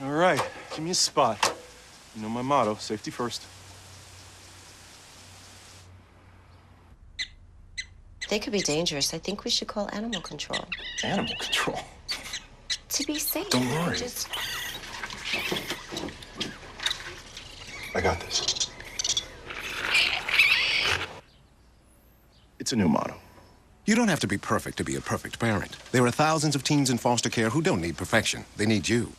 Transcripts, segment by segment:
All right, give me a spot. You know my motto, safety first. They could be dangerous. I think we should call animal control. Animal control? To be safe. Don't worry. Just... I got this. It's a new motto. You don't have to be perfect to be a perfect parent. There are thousands of teens in foster care who don't need perfection. They need you.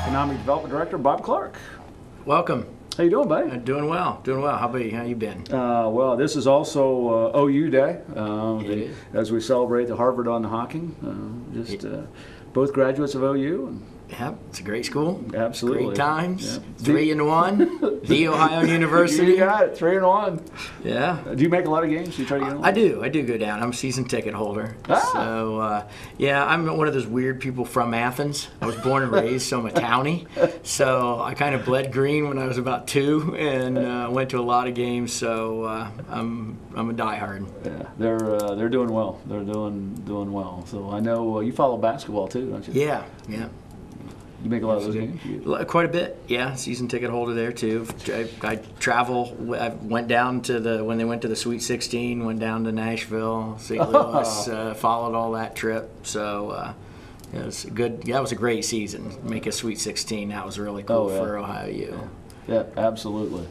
Economic Development Director Bob Clark. Welcome. How you doing, buddy? Doing well. Doing well. How about you? How you been? Well, this is also OU Day, is. as we celebrate the Harvard on Hocking. Both graduates of OU. And Yep, it's a great school. Absolutely. Great times. Yep. 3-1. The Ohio University. You got it, 3-1. Yeah. Do you make a lot of games? Do you try to get on? I do go down. I'm a season ticket holder. Ah. So, yeah, I'm one of those weird people from Athens. I was born and raised, so I'm a townie. So I kind of bled green when I was about 2 and went to a lot of games. So I'm a diehard. Yeah, they're doing well. They're doing well. So I know you follow basketball too, don't you? Yeah. You make a lot of those games? Quite a bit, yeah. Season ticket holder there too. I travel. I went down to when they went to the Sweet 16. Went down to Nashville, St. Louis. Followed all that trip. So it was good. Yeah, it was a great season. Make a Sweet 16. That was really cool for Ohio U. Yeah, absolutely.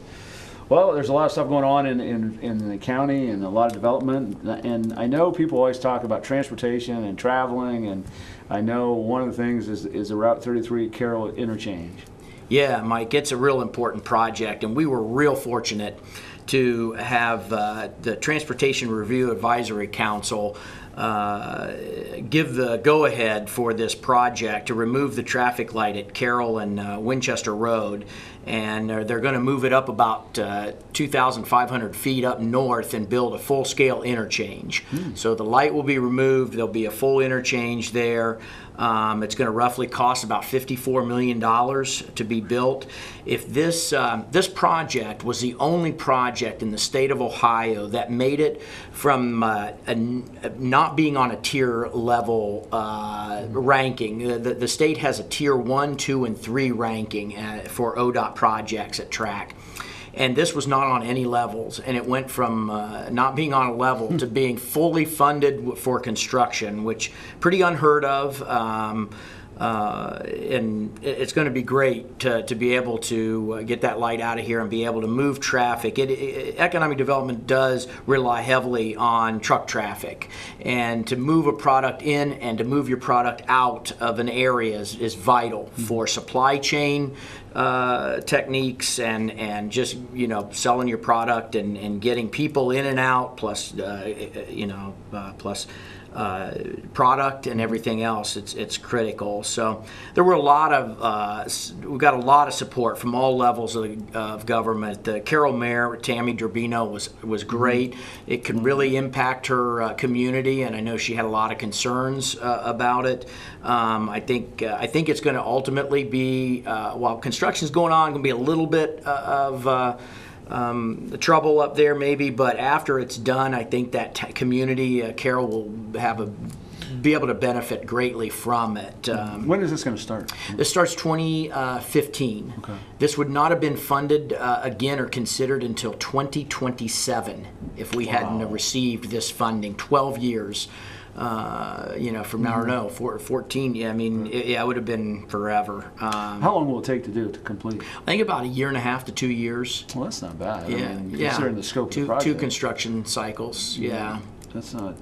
Well, there's a lot of stuff going on in the county and a lot of development. And I know people always talk about transportation and traveling, and I know one of the things is the Route 33 Carroll interchange. Yeah, Mike, it's a real important project, and we were real fortunate to have the Transportation Review Advisory Council give the go-ahead for this project to remove the traffic light at Carroll and Winchester Road, and they're going to move it up about 2,500 feet up north and build a full-scale interchange. So the light will be removed. There'll be a full interchange there. It's going to roughly cost about $54 million to be built. If this project was the only project in the state of Ohio that made it from not being on a tier level ranking, the state has a tier 1, 2, and 3 ranking for ODOT projects at track. And this was not on any levels, and it went from not being on a level to being fully funded for construction, which pretty unheard of. And it's going to be great to be able to get that light out of here and be able to move traffic. Economic development does rely heavily on truck traffic, and to move a product in and to move your product out of an area is vital for supply chain techniques and just selling your product and getting people in and out, plus plus product and everything else. It's critical. So there were we got a lot of support from all levels of government. The Carroll Mayor Tammy Durbino was great. It can really impact her community, and I know she had a lot of concerns about it. I think it's going to ultimately be, while construction is going on, going to be a little bit of the trouble up there maybe, but after it's done, I think that community, Carroll, will be able to benefit greatly from it. When is this going to start? This starts 2015. Okay. This would not have been funded again or considered until 2027 if we hadn't received this funding. 12 years. From now or no, 14. Yeah, I mean, it would have been forever. How long will it take to complete? I think about 1.5 to 2 years. Well, that's not bad. Yeah, considering the scope of the project. 2 construction cycles. Yeah. That's not.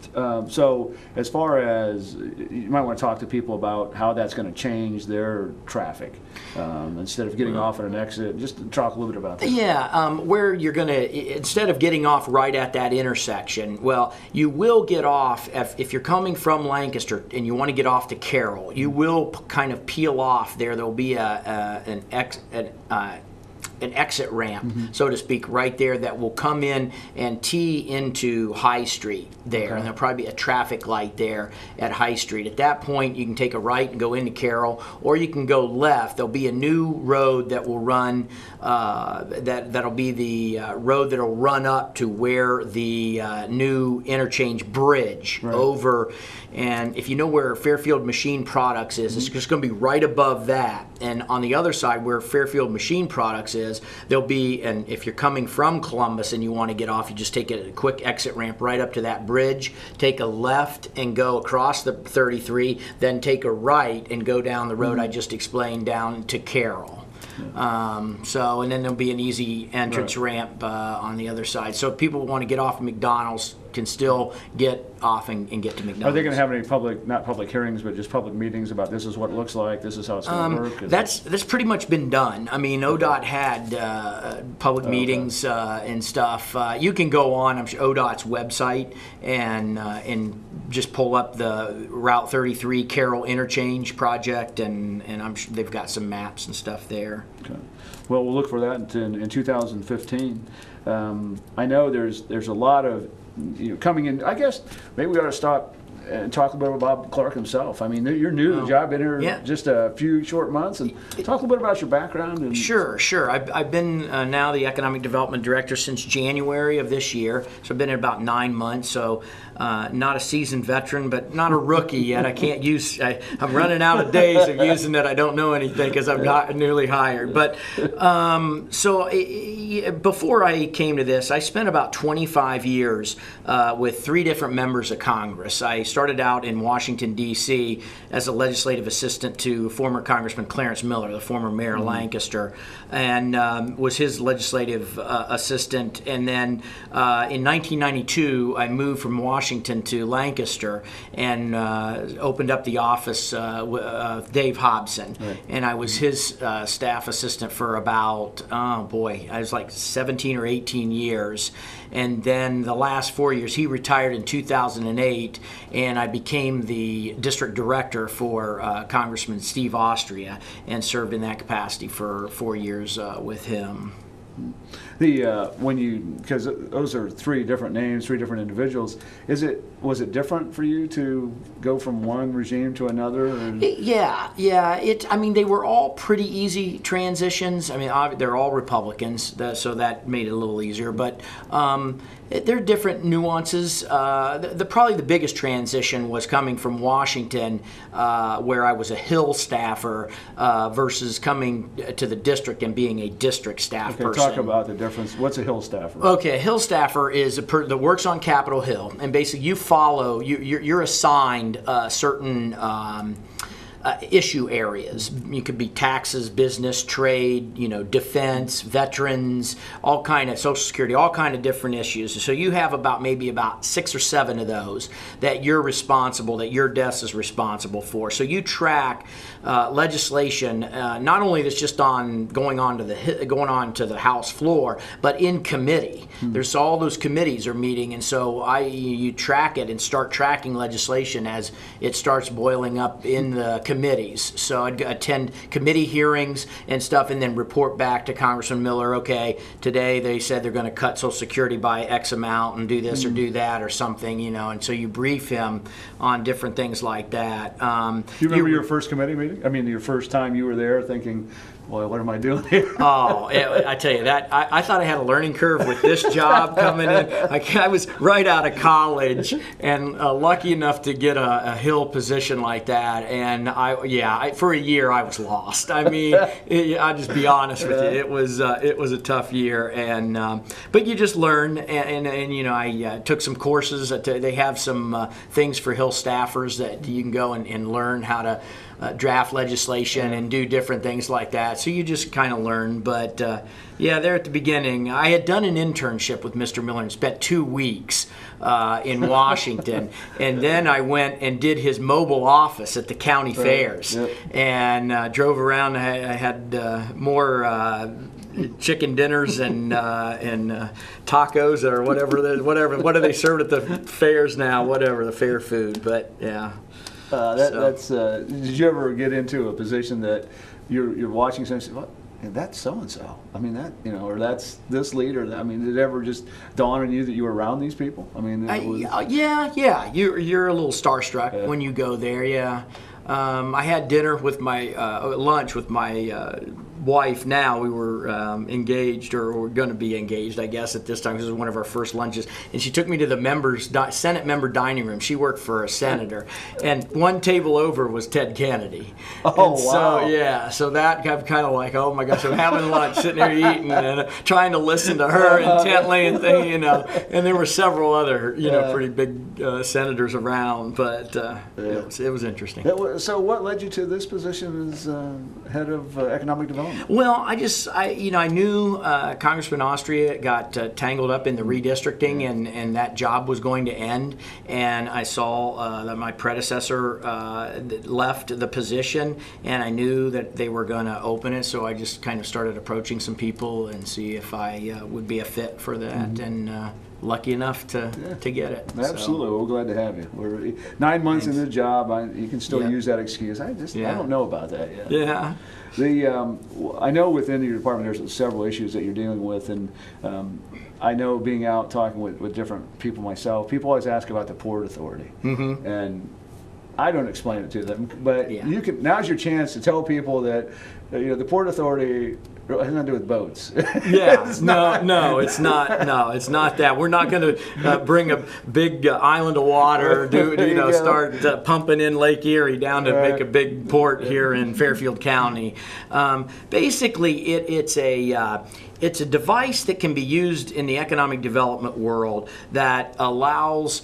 So as far as, you might want to talk to people about how that's going to change their traffic. Instead of getting off at an exit, just talk a little bit about that. Yeah, where you're going to, instead of getting off right at that intersection, well, you will get off, if you're coming from Lancaster and you want to get off to Carroll, you will kind of peel off there. There'll be an exit ramp, so to speak, right there that will come in and tee into High Street there. Okay. And there'll probably be a traffic light there at High Street. At that point, you can take a right and go into Carroll, or you can go left. There'll be a new road that will run, that'll be the road that'll run up to where the new interchange bridge over. And if you know where Fairfield Machine Products is, it's just going to be right above that. And on the other side, where Fairfield Machine Products is, there'll be, and if you're coming from Columbus and you want to get off, you just take a quick exit ramp right up to that bridge, take a left and go across the 33, then take a right and go down the road I just explained down to Carroll. And then there'll be an easy entrance ramp on the other side. So if people want to get off of McDonald's, can still get off and get to McDonald's. Are they going to have any public, not public hearings, but just public meetings about this is what it looks like, this is how it's going to work? That's pretty much been done. I mean, ODOT had public meetings and stuff. You can go on, I'm sure, ODOT's website and just pull up the Route 33 Carroll Interchange project, and I'm sure they've got some maps and stuff there. Okay. Well, we'll look for that in 2015. I know there's a lot of coming in. I guess maybe we ought to stop and talk a little about Bob Clark himself. I mean, you're new to the job, been here just a few short months, and talk a little bit about your background. And Sure. I've been now the Economic Development Director since January of this year, so I've been here about 9 months, so not a seasoned veteran, but not a rookie yet. I'm running out of days of using that I don't know anything because I'm not newly hired. But before I came to this, I spent about 25 years with 3 different members of Congress. I started out in Washington, D.C. as a legislative assistant to former Congressman Clarence Miller, the former mayor of Lancaster, and was his legislative assistant. And then in 1992, I moved from Washington to Lancaster and opened up the office with Dave Hobson. Right. And I was his staff assistant for about, I was like 17 or 18 years. And then the last 4 years, he retired in 2008, and I became the district director for Congressman Steve Austria and served in that capacity for 4 years with him. Because those are 3 different names, 3 different individuals. Was it different for you to go from one regime to another? Yeah. I mean, they were all pretty easy transitions. I mean, they're all Republicans, so that made it a little easier. But there are different nuances. Probably the biggest transition was coming from Washington, where I was a Hill staffer, versus coming to the district and being a district staff person. Talk about the difference. What's a Hill staffer? Okay, a Hill staffer is a person that works on Capitol Hill, and basically you're assigned certain issue areas. You could be taxes, business, trade, defense, veterans, all kind of Social Security, all kind of different issues. So you have maybe about 6 or 7 of those that you're responsible, that your desk is responsible for. So you track legislation, not only that's just going on to the House floor, but in committee. There's all those committees are meeting, and so you track it and start tracking legislation as it starts boiling up in the committees. So I'd attend committee hearings and stuff, and then report back to Congressman Miller. Okay, today they said they're going to cut Social Security by X amount and do this or do that or something, and so you brief him on different things like that. Do you remember your first committee meeting? I mean, your first time you were there thinking, boy, what am I doing here? I tell you that I thought I had a learning curve with this job coming in. I was right out of college and lucky enough to get a Hill position like that. And for a year I was lost. I mean, I'll just be honest with you. It was a tough year, but you just learn. And I took some courses. They have some things for Hill staffers that you can go and learn how to draft legislation and do different things like that. So you just kind of learn. But there at the beginning, I had done an internship with Mr. Miller and spent 2 weeks in Washington. And then I went and did his mobile office at the county fairs. Yep. And drove around. I had more chicken dinners and tacos or whatever. What do they serve at the fairs now? Whatever, the fair food. But yeah. Did you ever get into a position that you're watching something and say, yeah, that's so and so. I mean, that, you know, or that's this leader. I mean, did it ever just dawn on you that you were around these people? I mean, it was... yeah. You're a little starstruck when you go there. Yeah. I had dinner with my lunch with my wife. Now we were engaged, or we're going to be engaged, I guess, at this time. This was one of our first lunches, and she took me to the Senate member dining room. She worked for a senator, and one table over was Ted Kennedy. Oh, and wow! So that got kind of like, oh my gosh, I'm having lunch, sitting there eating, and trying to listen to her intently, and thing, you know. And there were several other, you know, pretty big senators around, but it was interesting. So, what led you to this position as head of economic development? Well, I knew Congressman Austria got tangled up in the redistricting, and that job was going to end. And I saw that my predecessor left the position, and I knew that they were going to open it. So I just kind of started approaching some people and see if I would be a fit for that. And lucky enough to get it. Absolutely, we're glad to have you. We're 9 months into the job. You can still use that excuse. I don't know about that yet. Yeah. I know within your department there's several issues that you're dealing with, and I know being out talking with different people myself, people always ask about the Port Authority, and I don't explain it to them, but you can. Now's your chance to tell people that the Port Authority has nothing to do with boats. Yeah, it's not that. We're not going to bring a big island of water, start pumping in Lake Erie down to make a big port here in Fairfield County. Basically, it's a device that can be used in the economic development world that allows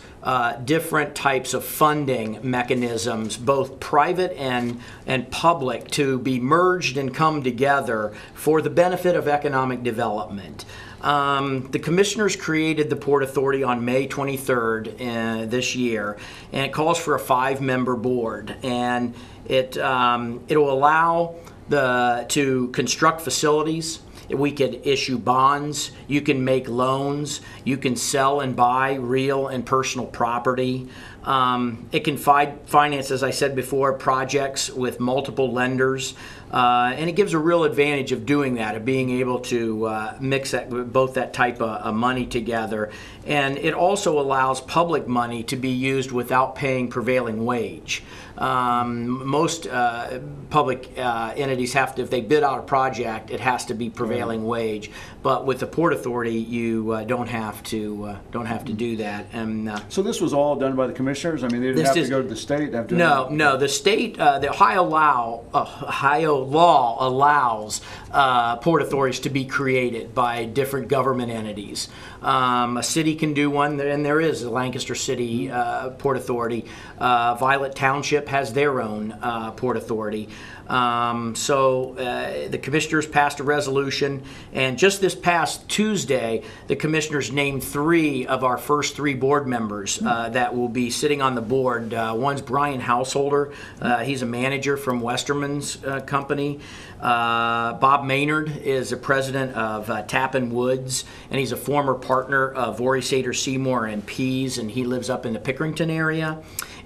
different types of funding mechanisms, both private and public, to be merged and come together for the benefit of economic development. The commissioners created the Port Authority on May 23rd this year, and it calls for a 5-member board, and it'll allow to construct facilities. We could issue bonds, you can make loans, you can sell and buy real and personal property. It can finance, as I said before, projects with multiple lenders. And it gives a real advantage of doing that, of being able to mix both that type of money together. And it also allows public money to be used without paying prevailing wage. Most public entities have to, if they bid out a project, it has to be prevailing wage. But with the Port Authority, you don't have to do that. And so this was all done by the commissioners. I mean, they didn't have to go to the state. No. The state, the Ohio law allows port authorities to be created by different government entities. A city can do one, and there is a Lancaster City Port Authority. Violet Township has their own Port Authority. So the commissioners passed a resolution, and just this past Tuesday, the commissioners named 3 of our first 3 board members that will be sitting on the board. One's Brian Householder. He's a manager from Westerman's company. Bob Maynard is the president of Tappan Woods, and he's a former partner of Vorey Sater Seymour and Pease, and he lives up in the Pickerington area.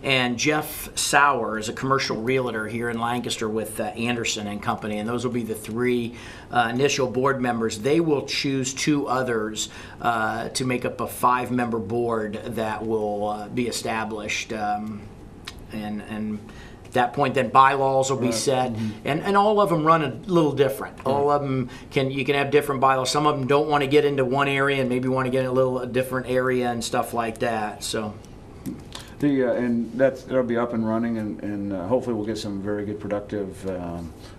And Jeff Sauer is a commercial realtor here in Lancaster with Anderson and Company, and those will be the 3 initial board members. They will choose 2 others to make up a 5-member board that will be established, and at that point, then bylaws will be set, and all of them run a little different. All of them you can have different bylaws. Some of them don't want to get into one area and maybe want to get in a different area and stuff like that. So. And that'll be up and running, and hopefully we'll get some very good productive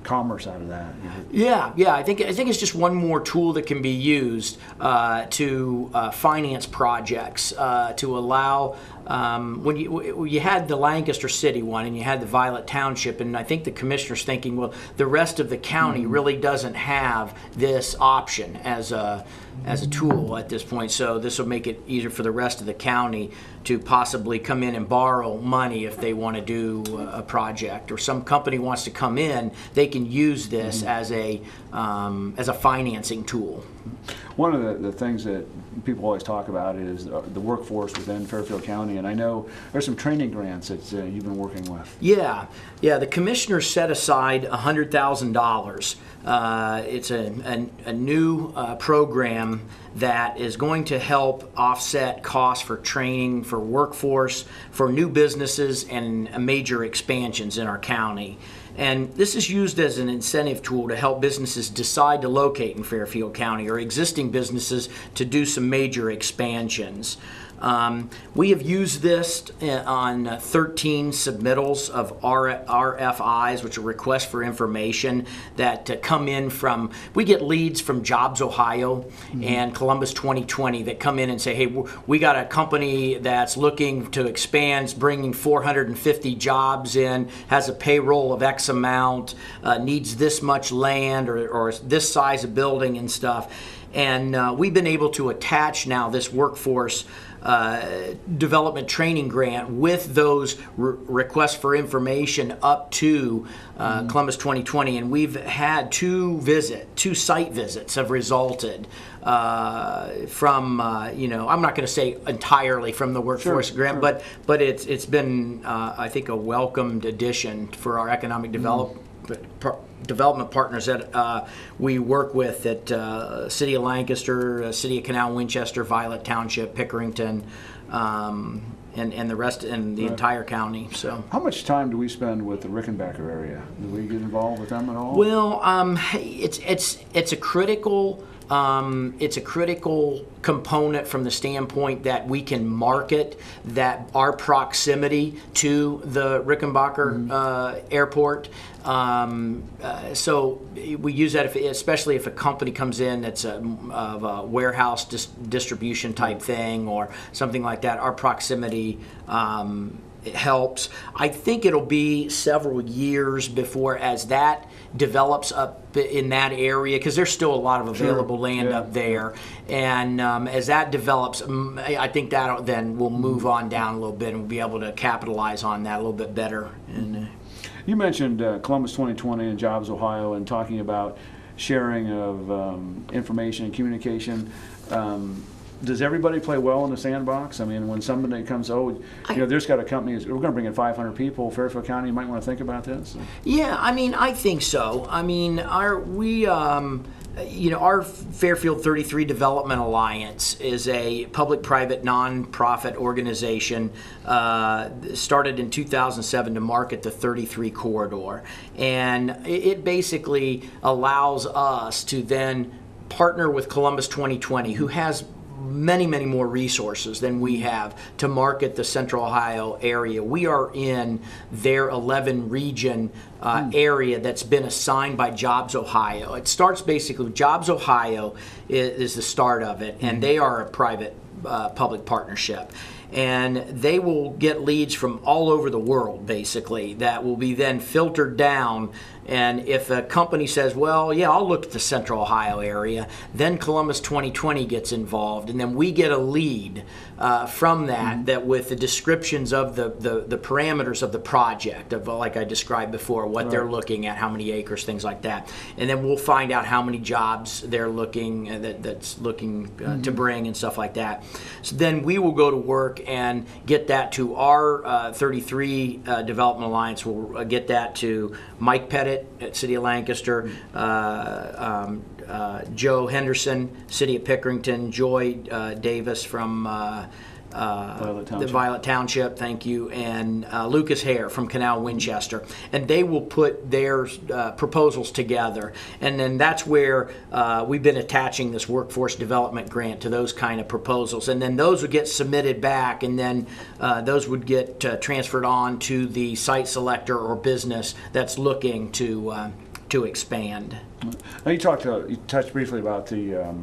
commerce out of that. Yeah. I think it's just one more tool that can be used to finance projects, to allow. When you had the Lancaster City one and you had the Violet Township, and I think the commissioner's thinking, well, the rest of the county really doesn't have this option as a tool at this point, so this will make it easier for the rest of the county to possibly come in and borrow money if they want to do a project, or some company wants to come in, they can use this as a financing tool. One of the things that people always talk about is the workforce within Fairfield County, and I know there's some training grants that you've been working with. Yeah. The commissioners set aside $100,000. It's a new program that is going to help offset costs for training, for workforce, for new businesses, and major expansions in our county. And this is used as an incentive tool to help businesses decide to locate in Fairfield County, or existing businesses to do some major expansions. We have used this on 13 submittals of RFIs, which are requests for information, that come in from, we get leads from Jobs Ohio and Columbus 2020 that come in and say, hey, we got a company that's looking to expand, bringing 450 jobs in, has a payroll of X amount, needs this much land or this size of building and stuff. And we've been able to attach now this workforce development training grant with those requests for information up to Columbus 2020, and we've had two site visits have resulted from I'm not going to say entirely from the workforce grant, but it's been I think a welcomed addition for our economic development partners that we work with at City of Lancaster, City of Canal Winchester, Violet Township, Pickerington, and the rest, and the entire county. So, how much time do we spend with the Rickenbacker area? Do we get involved with them at all? Well, it's a critical. It's a critical component from the standpoint that we can market that our proximity to the Rickenbacker airport. So we use that especially if a company comes in that's of a warehouse distribution type thing or something like that. Our proximity it helps. I think it'll be several years before, as that develops up in that area, because there's still a lot of available land up there, and as that develops, I think that then will move on down a little bit, and we'll be able to capitalize on that a little bit better. And you mentioned Columbus 2020 and Jobs Ohio, and talking about sharing of information and communication. Does everybody play well in the sandbox? I mean, when somebody comes, there's got a company, we're going to bring in 500 people, Fairfield County, you might want to think about this? Yeah, I mean, I think so. I mean, our Fairfield 33 Development Alliance is a public-private nonprofit organization started in 2007 to market the 33 corridor. And it basically allows us to then partner with Columbus 2020, who has many more resources than we have to market the Central Ohio area. We are in their 11 region area that's been assigned by Jobs Ohio. It starts basically, Jobs Ohio is the start of it, and they are a private public partnership. And they will get leads from all over the world, basically, that will be then filtered down. And if a company says, well, yeah, I'll look at the Central Ohio area, then Columbus 2020 gets involved, and then we get a lead from that, that with the descriptions of the parameters of the project, of like I described before, what they're looking at, how many acres, things like that. And then we'll find out how many jobs they're looking, that's looking to bring and stuff like that. So then we will go to work and get that to our 33 Development Alliance. We'll get that to Mike Pettit at City of Lancaster, Joe Henderson, City of Pickerington, Joy Davis from the Violet Township, thank you, and Lucas Hare from Canal Winchester. And they will put their proposals together. And then that's where we've been attaching this workforce development grant to those kind of proposals. And then those would get submitted back, and then those would get transferred on to the site selector or business that's looking to expand. Now you touched briefly about the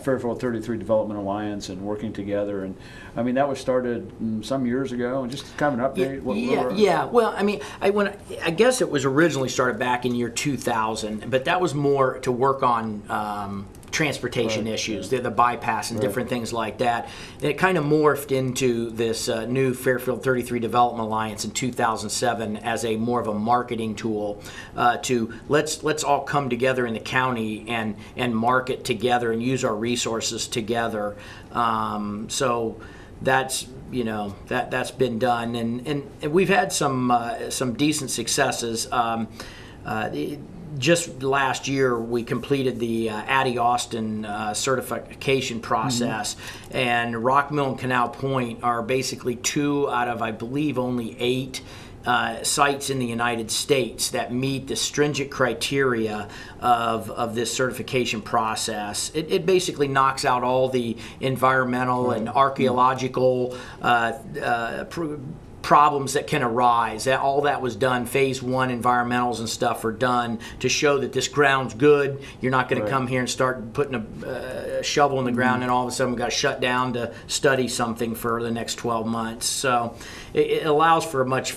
Fairfield 33 Development Alliance and working together, and I mean that was started some years ago, and just kind of an update. Well, I mean, I guess it was originally started back in year 2000, but that was more to work on transportation issues, the bypass and different things like that. And it kind of morphed into this new Fairfield 33 Development Alliance in 2007 as a more of a marketing tool to let's all come together in the county and market together and use our resources together. So that's that's been done, and we've had some decent successes. Just last year, we completed the Addie Austin certification process, and Rock Mill and Canal Point are basically 2 out of, I believe, only 8 sites in the United States that meet the stringent criteria of this certification process. It basically knocks out all the environmental and archaeological problems that can arise. All that was done. Phase 1 environmentals and stuff are done to show that this ground's good. You're not going to come here and start putting a shovel in the ground and all of a sudden we've got to shut down to study something for the next 12 months. So it allows for a much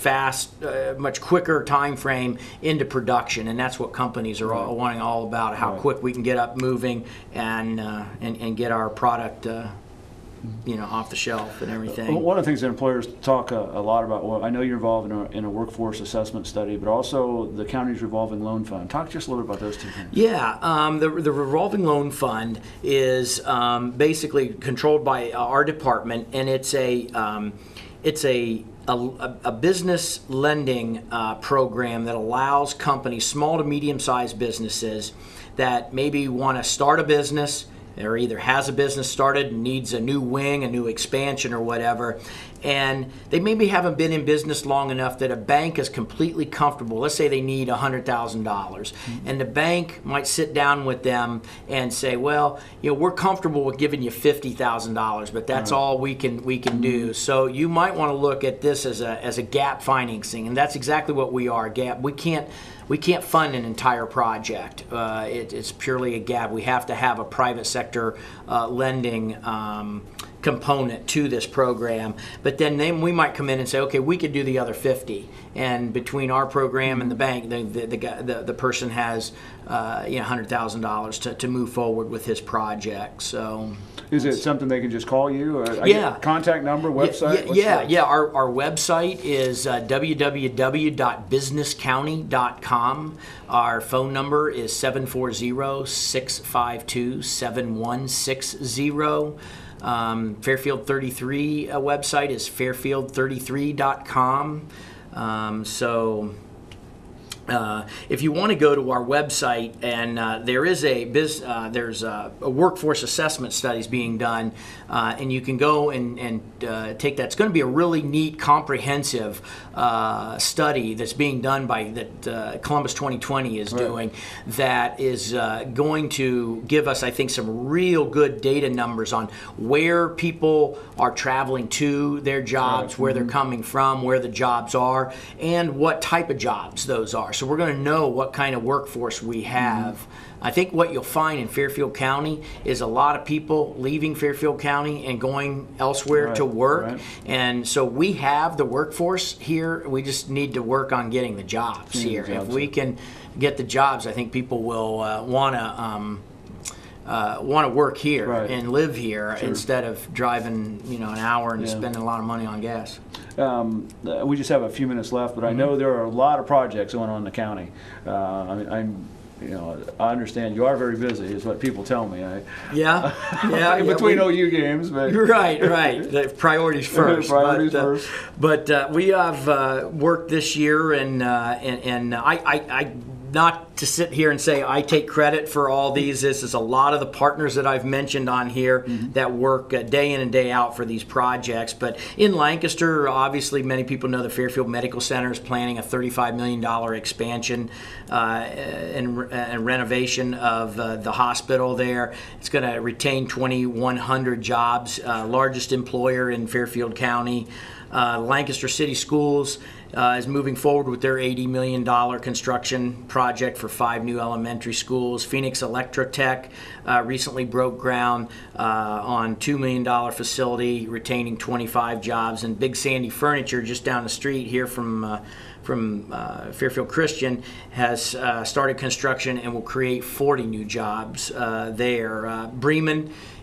quicker time frame into production, and that's what companies are all wanting all about, how quick we can get up moving and get our product off the shelf and everything. One of the things that employers talk a lot about, well, I know you're involved in a workforce assessment study, but also the county's revolving loan fund. Talk just a little bit about those two things. Yeah, the revolving loan fund is basically controlled by our department, and it's a business lending program that allows companies, small to medium-sized businesses, that maybe want to start a business, or either has a business started and needs a new wing, a new expansion or whatever, and they maybe haven't been in business long enough that a bank is completely comfortable. Let's say they need $100,000, and the bank might sit down with them and say, well, we're comfortable with giving you $50,000, but that's all we can do. So you might want to look at this as a gap financing, and that's exactly what we are. Gap. We can't fund an entire project. It's purely a gap. We have to have a private sector lending component to this program. But then we might come in and say, okay, we could do the other 50. And between our program and the bank, the person has $100,000 to move forward with his project. So. Is it something they can just call you? Or contact number, website? Our website is www.businesscounty.com. Our phone number is 740-652-7160. Fairfield 33 website is fairfield33.com. If you want to go to our website, and there's a workforce assessment studies being done, and you can go and take that. It's going to be a really neat, comprehensive study that's being done that Columbus 2020 is doing, that is going to give us, I think, some real good data numbers on where people are traveling to their jobs, where they're coming from, where the jobs are, and what type of jobs those are. So we're going to know what kind of workforce we have. I think what you'll find in Fairfield County is a lot of people leaving Fairfield County and going elsewhere to work. And so we have the workforce here. We just need to work on getting the jobs here. If we can get the jobs, I think people will want to work here and live here instead of driving an hour and spending a lot of money on gas. We just have a few minutes left, but I know there are a lot of projects going on in the county. I understand you are very busy, is what people tell me. In between OU games, but right. The priorities first. First. But we have worked this year, and I not to sit here and say I take credit for all these. This is a lot of the partners that I've mentioned on here that work day in and day out for these projects. But in Lancaster, obviously many people know the Fairfield Medical Center is planning a $35 million expansion and renovation of the hospital there. It's going to retain 2,100 jobs, largest employer in Fairfield County. Lancaster City Schools is moving forward with their $80 million construction project for 5 new elementary schools. Phoenix Electrotech recently broke ground on $2 million facility, retaining 25 jobs. And Big Sandy Furniture, just down the street here from Fairfield Christian, has started construction and will create 40 new jobs there.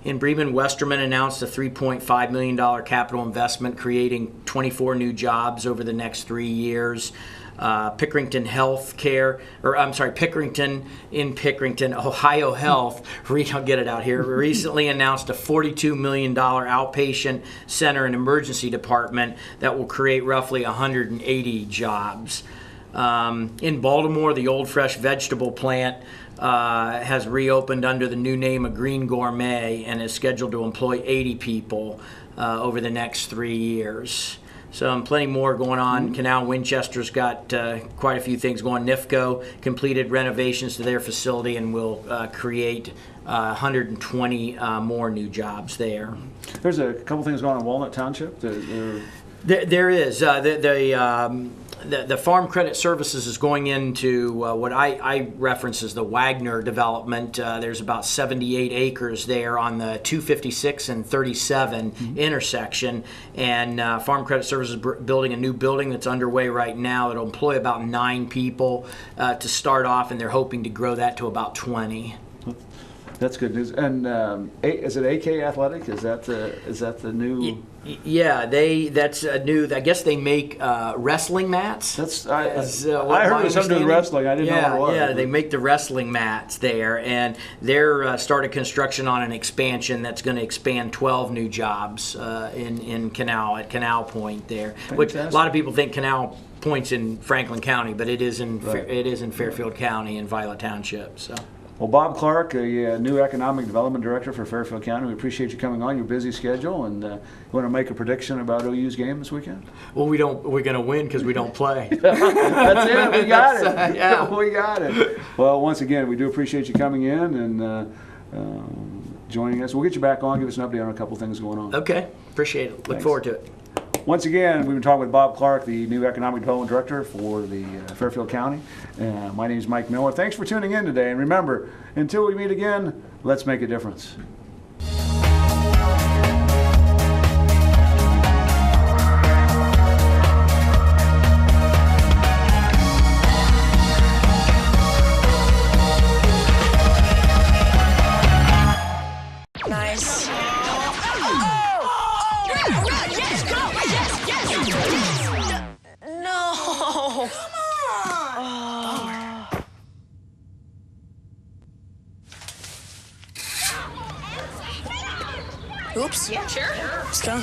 In Bremen, Westerman announced a $3.5 million capital investment, creating 24 new jobs over the next 3 years. Pickerington, Ohio Health, I'll get it out here, recently announced a $42 million outpatient center and emergency department that will create roughly 180 jobs. In Baltimore, the Old Fresh vegetable plant has reopened under the new name of Green Gourmet and is scheduled to employ 80 people over the next 3 years. So plenty more going on. Canal Winchester's got quite a few things going. NIFCO completed renovations to their facility and will create 120 more new jobs there. There's a couple things going on in Walnut Township. There is. The Farm Credit Services is going into what I reference as the Wagner development. There's about 78 acres there on the 256 and 37 intersection. And Farm Credit Services is building a new building that's underway right now. It'll employ about 9 people to start off, and they're hoping to grow that to about 20. That's good news. And is it AK Athletic? Is that the new? Yeah, that's new. I guess they make wrestling mats. I heard it was something to do with wrestling. I didn't know what it was. Yeah, they make the wrestling mats there, and they're started construction on an expansion that's going to expand 12 new jobs in Canal Point there. Fantastic. Which a lot of people think Canal Point's in Franklin County, but it is in Fairfield County in Violet Township. So. Well, Bob Clark, a new Economic Development Director for Fairfield County, we appreciate you coming on your busy schedule. And you want to make a prediction about OU's game this weekend? Well, we're going to win because we don't play. That's it. We got it. Yeah. We got it. Well, once again, we do appreciate you coming in and joining us. We'll get you back on, give us an update on a couple things going on. Okay. Appreciate it. Look forward to it. Once again, we've been talking with Bob Clark, the new Economic Development Director for the Fairfield County. My name is Mike Miller. Thanks for tuning in today. And remember, until we meet again, let's make a difference. Nice. No. Oops. Yeah, sure. Let's go.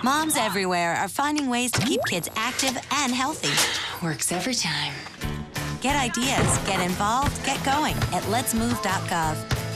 Moms everywhere are finding ways to keep kids active and healthy. Works every time. Get ideas, get involved, get going at letsmove.gov.